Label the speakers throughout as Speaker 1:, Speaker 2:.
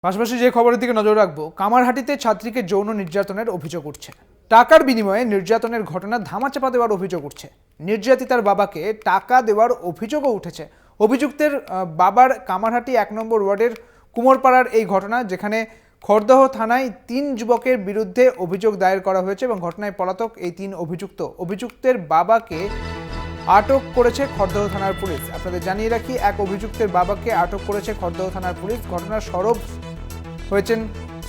Speaker 1: পাশাপাশি যে খবরের দিকে নজর রাখবো, কামারহাটিতে ছাত্রীকে যৌন নির্যাতনের অভিযোগ উঠছে। টাকার বিনিময়ে নির্যাতনের ঘটনা ধামাচাপা দেওয়ার অভিযোগ উঠছে। নির্যাতিতার বাবাকে টাকা দেওয়ার অভিযোগও উঠেছে। অভিযুক্তের বাবার কামারহাটি 1 নম্বর ওয়ার্ডের কুমোরপাড়ার এই ঘটনা, যেখানে খড়দহ থানায় 3 যুবকের বিরুদ্ধে অভিযোগ দায়ের করা হয়েছে এবং ঘটনায় পলাতক এই 3 অভিযুক্তের বাবাকে আটক করেছে খড়দহ থানার পুলিশ। আপনাদের জানিয়ে রাখি, এক অভিযুক্তের বাবাকে আটক করেছে খড়দহ থানার পুলিশ। ঘটনার সরব হয়েছেন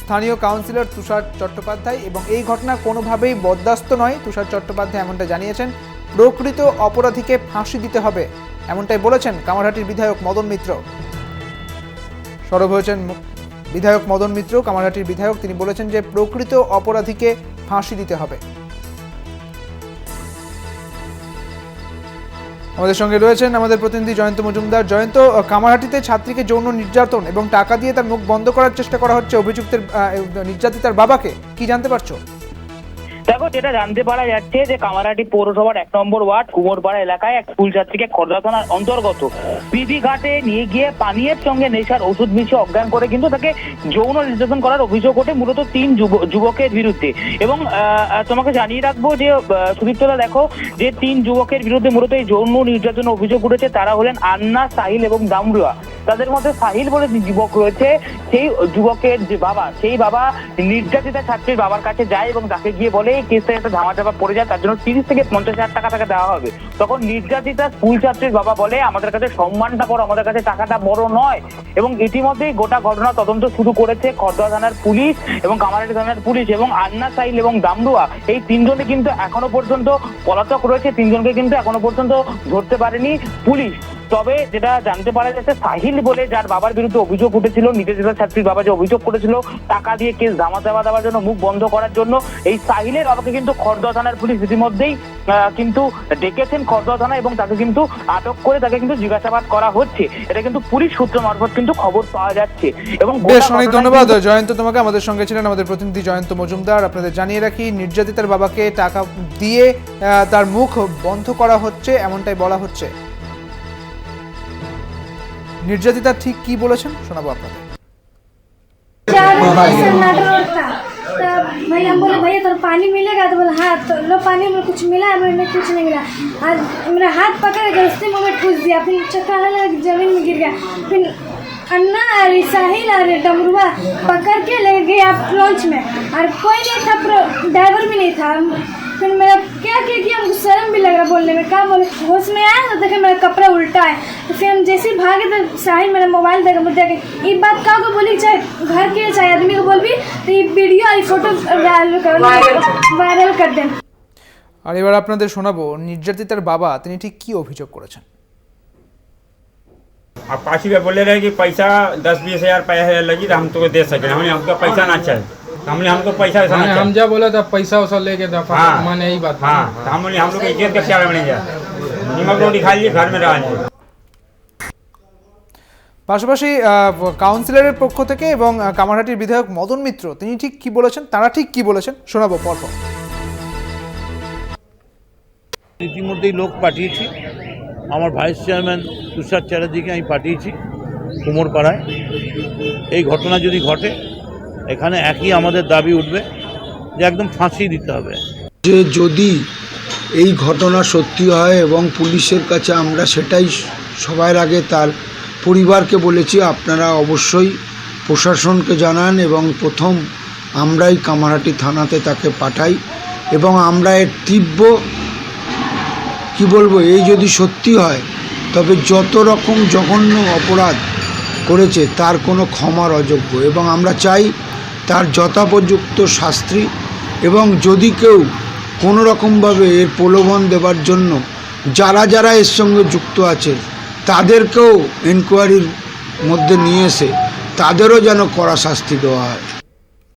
Speaker 1: স্থানীয় কাউন্সিলর তুষার চট্টোপাধ্যায় এবং এই ঘটনা কোনোভাবেই বরদাস্ত নয়। তুষার চট্টোপাধ্যায় এমনটা জানিয়েছেন। প্রকৃত অপরাধীকে ফাঁসি দিতে হবে, এমনটাই বলেছেন কামারহাটির বিধায়ক মদন মিত্র। সরব হয়েছেন বিধায়ক মদন মিত্র, কামারহাটির বিধায়ক। তিনি বলেছেন যে প্রকৃত অপরাধীকে ফাঁসি দিতে হবে। আমাদের সঙ্গে রয়েছেন আমাদের প্রতিনিধি জয়ন্ত মজুমদার। জয়ন্ত, কামারহাটিতে ছাত্রীকে যৌন নির্যাতন এবং টাকা দিয়ে তার মুখ বন্ধ করার চেষ্টা করা হচ্ছে অভিযুক্তের নির্যাতিতার বাবাকে, কি জানতে পারছো?
Speaker 2: দেখো, যেটা জানতে পারা যাচ্ছে যে কামারহাটি পৌরসভার 1 নম্বর ওয়ার্ড কুমোরপাড়া এলাকায় এক স্কুল ছাত্রীকে খড়দহ থানার অন্তর্গত পিবি ঘাটে নিয়ে গিয়ে পানীয়ের সঙ্গে নেশার ওষুধ মিশিয়ে অজ্ঞান করে কিন্তু তাকে যৌন নির্যাতন করার অভিযোগ ওঠে মূলত 3 যুবকের বিরুদ্ধে। এবং তোমাকে জানিয়ে রাখবো যে সুদীপ্তদা, দেখো যে 3 যুবকের বিরুদ্ধে মূলত এই যৌন নির্যাতনের অভিযোগ উঠেছে তারা হলেন আন্না, সাহিল এবং দামরুয়া। তাদের মধ্যে সাহিল বলে যে যুবক রয়েছে, সেই যুবকের যে বাবা, সেই বাবা নির্যাতিতা ছাত্রীর বাবার কাছে যায় এবং তাকে গিয়ে বলে এই কেসটা একটা ধামাচাপা পড়ে যায়, তার জন্য 30 থেকে 50,000 টাকা তাকে দেওয়া হবে। তখন নির্যাতিতা স্কুল ছাত্রীর বাবা বলে আমাদের কাছে সম্মানটা বড়, আমাদের কাছে টাকাটা বড় নয়। এবং ইতিমধ্যেই গোটা ঘটনা তদন্ত শুরু করেছে খড়দহ থানার পুলিশ এবং কামারহাটি থানার পুলিশ। এবং আন্না, সাহিল এবং দামরুয়া এই 3 জনে কিন্তু এখনো পর্যন্ত পলাতক রয়েছে। 3 জনকে কিন্তু এখনো পর্যন্ত ধরতে পারেনি পুলিশ। তবে যেটা জানতে পারা যাচ্ছে, সাহিল বলে যার বাবার বিরুদ্ধে অভিযোগ উঠেছিল, নির্যাতিতা ছাত্রীর বাবা যে অভিযোগ করেছিল টাকা দিয়ে কেস ধামাচাপা দেওয়ার জন্য, মুখ বন্ধ করার জন্য, এই সাহিলের বাবাকে কিন্তু খড়দহ থানার পুলিশ ইতিমধ্যেই কিন্তু ডেকেছেন খড়দহ থানা এবং তাকে কিন্তু আটক করে তাকে কিন্তু জিজ্ঞাসাবাদ করা হচ্ছে। এটা কিন্তু পুলিশ সূত্র মারফত কিন্তু খবর পাওয়া যাচ্ছে। এবং
Speaker 1: বেশ, অনেক ধন্যবাদ জয়ন্ত তোমাকে। আমাদের সঙ্গে ছিলেন আমাদের প্রতিনিধি জয়ন্ত মজুমদার। আপনাদের জানিয়ে রাখি, নির্যাতিতার বাবাকে টাকা দিয়ে তার মুখ বন্ধ করা হচ্ছে, এমনটাই বলা হচ্ছে। निर्जतिता ठीक की बोलेছেন শোনাবো আপনাদের।
Speaker 3: भाई हम बोले भैया तो पानी मिलेगा, तो बोला हाँ। तो लो पानी में कुछ मिला, मैंने कुछ नहीं मिला। आज मेरा हाथ पकड़ के उसी में ठूस दिया, फिर चक्कर लगा जमीन में गिर गया। फिर अन्ना और साहिल और डमरुआ पकड़ के ले गए आप लॉन्च में, और कोई नहीं था, ड्राइवर भी नहीं था। फिर मेरा क्या हमको शर्म भी लग रहा बोलने में। क्या बोले, होश में आया तो देखे मेरा कपड़ा उल्टा है। तो फिर हम जैसे ही भागे तो साहिल मेरा मोबाइल देखा, मुझे ये बात का को बोली, चाहे घर के चाहे आदमी को बोल भी, तो ये वीडियो और फोटो वायरल कर दें।
Speaker 1: আর এবার আপনাদের শোনাবো নির্যাতিতার বাবা তিনি ঠিক কি অভিযোগ করেছেন।
Speaker 4: अब पाछी में बोले रहे कि पैसा 10-20 हज़ार पैसा लगी तो हम तो दे सके, हमको पैसा ना चाहिए। हमको पैसा
Speaker 5: हम जब बोला था पैसा वैसा लेके दफा, मैंने यही बात।
Speaker 4: हाँ, हम लोग इज्जत का ख्याल बनेगा, नमक रोटी खा लीजिए, घर में रह लीजिए।
Speaker 1: পাশাপাশি কাউন্সিলরের পক্ষ থেকে এবং কামারহাটির বিধায়ক মদন মিত্র তিনি ঠিক কি বলেছেন, তারা ঠিক কি বলেছেন শোনাবো পরপর।
Speaker 6: ইতিমধ্যেই লোক পাঠিয়েছি, আমার ভাইস চেয়ারম্যান তুষার চ্যাটার্জিকে আমি পাঠিয়েছি কুমোরপাড়ায়। এই ঘটনা যদি ঘটে, এখানে একই আমাদের দাবি উঠবে যে একদম ফাঁসি দিতে হবে।
Speaker 7: যে যদি এই ঘটনা সত্যি হয় এবং পুলিশের কাছে আমরা সেটাই সবার আগে তার পরিবারকে বলেছি, আপনারা অবশ্যই প্রশাসনকে জানান এবং প্রথম আমরাই কামারহাটি থানাতে তাকে পাঠাই এবং আমরা এর তীব্র কি বলবো, এই যদি সত্যি হয় তবে যত রকম জঘন্য অপরাধ করেছে তার কোনো ক্ষমার অযোগ্য এবং আমরা চাই তার যথোপযুক্ত শাস্তি। এবং যদি কেউ কোনো রকমভাবে এর প্রলোভন দেবার জন্য যারা এর সঙ্গে যুক্ত আছে তাদেরকেও এনকোয়ারির মধ্যে নিয়ে এসে তাদেরও যেন কড়া শাস্তি দেওয়া হয়।